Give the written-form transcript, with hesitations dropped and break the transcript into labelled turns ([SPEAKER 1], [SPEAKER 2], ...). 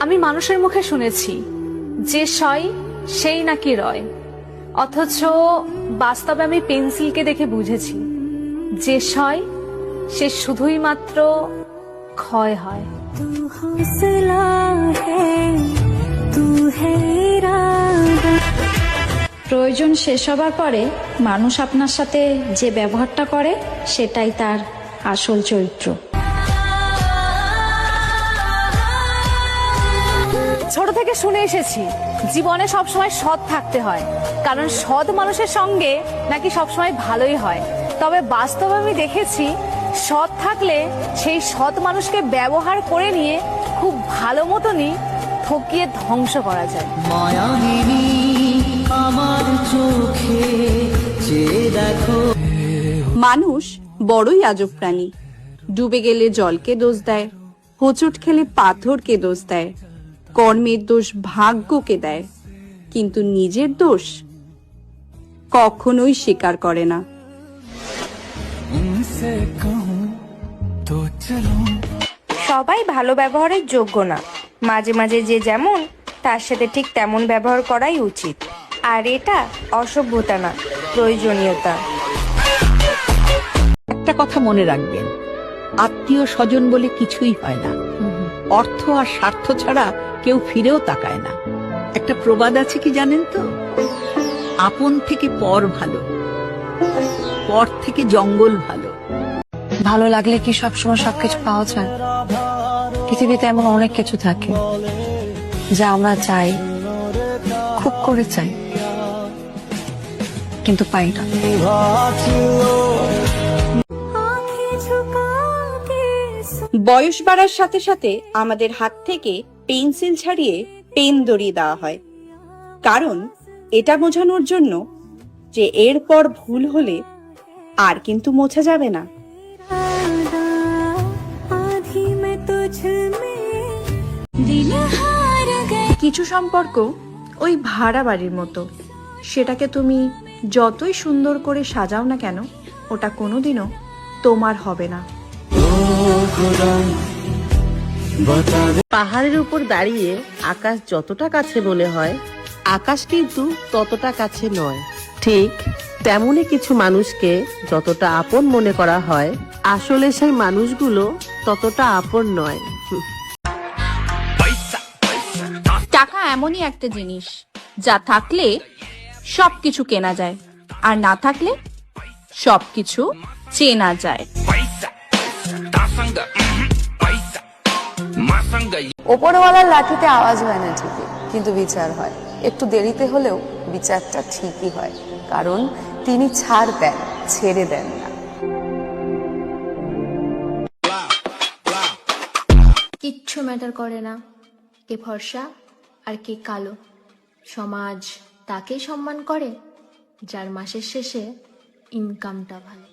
[SPEAKER 1] আমি মানুষের মুখে শুনেছি যে সয় সেই নাকি রয়, অথচ বাস্তবে আমি পেন্সিলকে দেখে বুঝেছি যে সয় সে শুধুই মাত্র ক্ষয় হয়।
[SPEAKER 2] প্রয়োজন শেষ হবার পরে মানুষ আপনার সাথে যে ব্যবহারটা করে সেটাই তার আসল চরিত্র।
[SPEAKER 1] ছোট থেকে শুনে এসেছি জীবনে সবসময় সৎ থাকতে হয়, কারণ সৎ মানুষের সঙ্গে নাকি সবসময় ভালোই হয়। তবে বাস্তবে আমি দেখেছি সৎ থাকলে সেই সৎ মানুষকে ব্যবহার করে নিয়ে খুব ভালো মতনই ঠকিয়ে ধ্বংস করা যায়।
[SPEAKER 3] মায়াবিনী আমার চোখে চেয়ে দেখো।
[SPEAKER 4] মানুষ বড়ই আজব প্রাণী। ডুবে গেলে জলকে দোষ দেয়, হোঁচট খেলে পাথরকে দোষ দেয়, কর্মের দোষ ভাগ্যকে দেয়, কিন্তু নিজের দোষ কখনোই স্বীকার করে না।
[SPEAKER 5] সবাই ভালো ব্যবহারের যোগ্য না, মাঝে মাঝে যে যেমন তার সাথে ঠিক তেমন ব্যবহার করাই উচিত। আর এটা অসভ্যতা না, প্রয়োজনীয়তা।
[SPEAKER 6] একটা কথা মনে রাখবেন, আত্মীয় স্বজন বলে কিছুই হয় না। অর্থ আর স্বার্থ ছাড়া কেউ ফিরেও তাকায় না। একটা প্রবাদ আছে কি জানেন তো, আপন থেকে পর ভালো, পর থেকে জঙ্গল ভালো।
[SPEAKER 7] ভালো লাগলে কি সবসময় সবকিছু পাওয়া যায়? পৃথিবীতে এমন অনেক কিছু থাকে যা আমরা চাই, খুব করে চাই, কিন্তু পাই না।
[SPEAKER 4] বয়স বাড়ার সাথে সাথে আমাদের হাত থেকে পেন্সিল ছাড়িয়ে পেন ধরিয়ে দেওয়া হয়, কারণ এটা বোঝানোর জন্য যে এরপর ভুল হলে আর কিন্তু মোছা যাবে না। কিছু সম্পর্ক ওই ভাড়া বাড়ির মতো, সেটাকে তুমি যতই সুন্দর করে সাজাও না কেন ওটা কোনোদিনও তোমার হবে না।
[SPEAKER 8] পাহাড়ের উপর দাঁড়িয়ে আকাশ যতটা কাছে মনে হয়, আকাশ কিন্তু ততটা কাছে নয়। ঠিক তেমনই কিছু মানুষকে যতটা আপন মনে করা হয়, আসলে সেই মানুষগুলো ততটা আপন নয়।
[SPEAKER 4] টাকা এমনই একটা জিনিস যা থাকলে সবকিছু কেনা যায়, আর না থাকলে সবকিছু চেনা যায়।
[SPEAKER 7] ওপরওয়ালার লাঠিতে আওয়াজ হয় না ঠিকই, কিন্তু বিচার হয়। একটু দেরিতে হলেও বিচারটা ঠিকই হয়, কারণ তিনি ছাড় দেন, ছেড়ে দেন না।
[SPEAKER 9] কিচ্ছু ম্যাটার করে না কে ফর্সা আর কে কালো। সমাজ তাকেই সম্মান করে যার মাসের শেষে ইনকামটা ভালো।